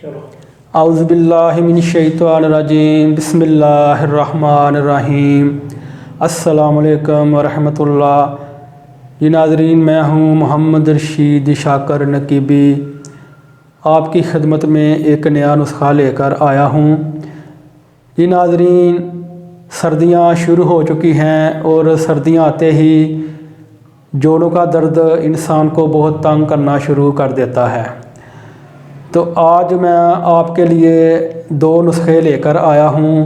چلو اعوذ باللہ من الشیطان الرجیم بسم اللہ الرحمن الرحیم السلام علیکم ورحمۃ اللہ۔ جی ناظرین، میں ہوں محمد رشید شاکر نقیبی، آپ کی خدمت میں ایک نیا نسخہ لے کر آیا ہوں۔ جی ناظرین، سردیاں شروع ہو چکی ہیں اور سردیاں آتے ہی جوڑوں کا درد انسان کو بہت تنگ کرنا شروع کر دیتا ہے۔ تو آج میں آپ کے لیے دو نسخے لے کر آیا ہوں،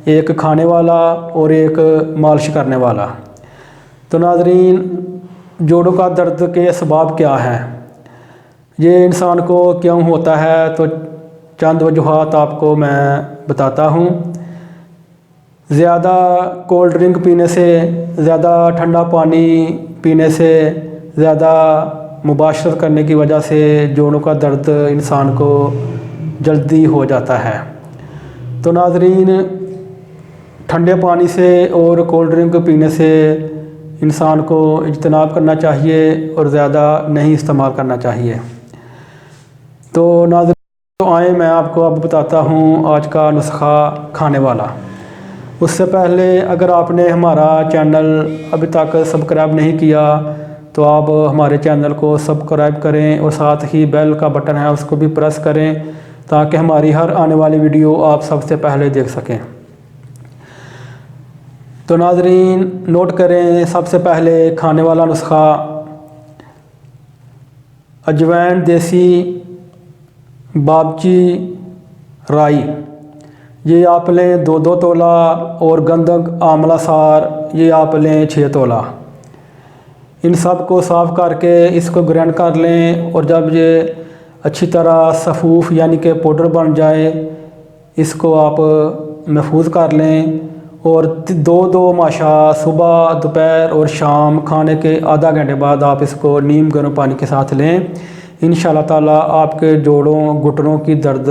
ایک کھانے والا اور ایک مالش کرنے والا۔ تو ناظرین، جوڑوں کا درد کے اسباب کیا ہیں، یہ انسان کو کیوں ہوتا ہے، تو چند وجوہات آپ کو میں بتاتا ہوں۔ زیادہ کولڈ ڈرنک پینے سے، زیادہ ٹھنڈا پانی پینے سے، زیادہ مباشرت کرنے کی وجہ سے جوڑوں کا درد انسان کو جلدی ہو جاتا ہے۔ تو ناظرین، ٹھنڈے پانی سے اور کولڈ ڈرنک پینے سے انسان کو اجتناب کرنا چاہیے اور زیادہ نہیں استعمال کرنا چاہیے۔ تو ناظرین، آئیں میں آپ کو اب بتاتا ہوں آج کا نسخہ کھانے والا۔ اس سے پہلے اگر آپ نے ہمارا چینل ابھی تک سبسکرائب نہیں کیا تو آپ ہمارے چینل کو سبسکرائب کریں اور ساتھ ہی بیل کا بٹن ہے اس کو بھی پریس کریں تاکہ ہماری ہر آنے والی ویڈیو آپ سب سے پہلے دیکھ سکیں۔ تو ناظرین نوٹ کریں، سب سے پہلے کھانے والا نسخہ اجوائن دیسی بابچی رائی، یہ آپ لیں 2 تولہ، اور گندک آملہ سار یہ آپ لیں 6 تولہ۔ ان سب کو صاف کر کے اس کو گرینڈ کر لیں، اور جب یہ اچھی طرح صفوف یعنی کہ پاؤڈر بن جائے اس کو آپ محفوظ کر لیں، اور 2 ماشا صبح، دوپہر اور شام کھانے کے آدھا گھنٹے بعد آپ اس کو نیم گرم پانی کے ساتھ لیں۔ انشاءاللہ تعالیٰ آپ کے جوڑوں گھٹنوں کی درد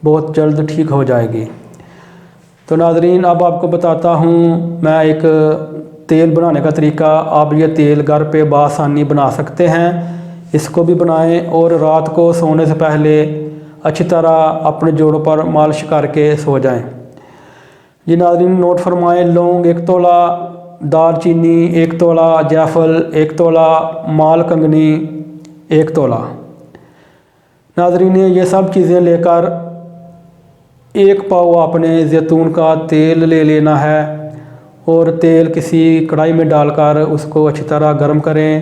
بہت جلد ٹھیک ہو جائے گی۔ تو ناظرین، اب آپ کو بتاتا ہوں میں ایک تیل بنانے کا طریقہ۔ آپ یہ تیل گھر پہ بآسانی بنا سکتے ہیں، اس کو بھی بنائیں اور رات کو سونے سے پہلے اچھی طرح اپنے جوڑوں پر مالش کر کے سو جائیں۔ یہ ناظرین نوٹ فرمائیں، لونگ 1 تولہ، دار چینی 1 تولہ، جائفل 1 تولہ، مال کنگنی 1 تولہ۔ ناظرین، یہ سب چیزیں لے کر 1 پاؤ آپ نے زیتون کا تیل لے لینا ہے، اور تیل کسی کڑھائی میں ڈال کر اس کو اچھی طرح گرم کریں،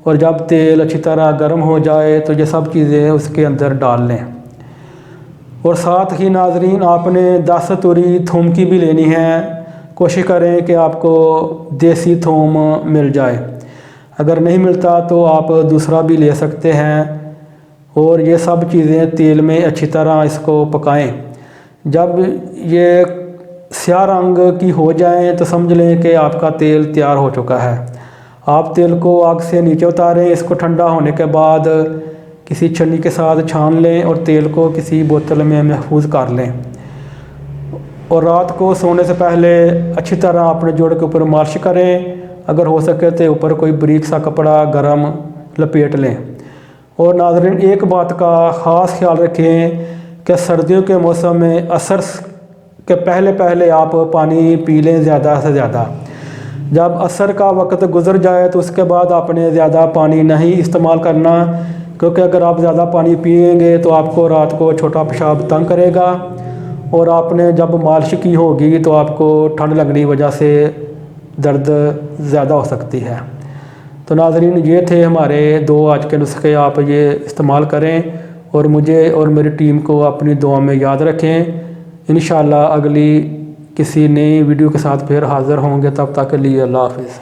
اور جب تیل اچھی طرح گرم ہو جائے تو یہ سب چیزیں اس کے اندر ڈال لیں۔ اور ساتھ ہی ناظرین، آپ نے 10 توری تھوم کی بھی لینی ہے۔ کوشش کریں کہ آپ کو دیسی تھوم مل جائے، اگر نہیں ملتا تو آپ دوسرا بھی لے سکتے ہیں، اور یہ سب چیزیں تیل میں اچھی طرح اس کو پکائیں۔ جب یہ سیاہ رنگ کی ہو جائیں تو سمجھ لیں کہ آپ کا تیل تیار ہو چکا ہے۔ آپ تیل کو آگ سے نیچے اتاریں، اس کو ٹھنڈا ہونے کے بعد کسی چھنی کے ساتھ چھان لیں اور تیل کو کسی بوتل میں محفوظ کر لیں، اور رات کو سونے سے پہلے اچھی طرح اپنے جوڑ کے اوپر مالش کریں۔ اگر ہو سکے تو اوپر کوئی بریک سا کپڑا گرم لپیٹ لیں۔ اور ناظرین، ایک بات کا خاص خیال رکھیں کہ سردیوں کے موسم میں عصر کے پہلے آپ پانی پی لیں زیادہ سے زیادہ۔ جب عصر کا وقت گزر جائے تو اس کے بعد آپ نے زیادہ پانی نہیں استعمال کرنا، کیونکہ اگر آپ زیادہ پانی پئیں گے تو آپ کو رات کو چھوٹا پیشاب تنگ کرے گا، اور آپ نے جب مالش کی ہوگی تو آپ کو ٹھنڈ لگنے کی وجہ سے درد زیادہ ہو سکتی ہے۔ تو ناظرین، یہ تھے ہمارے 2 آج کے نسخے، آپ یہ استعمال کریں اور مجھے اور میری ٹیم کو اپنی دعا میں یاد رکھیں۔ انشاءاللہ اگلی کسی نئی ویڈیو کے ساتھ پھر حاضر ہوں گے، تب تک کے لیے اللہ حافظ۔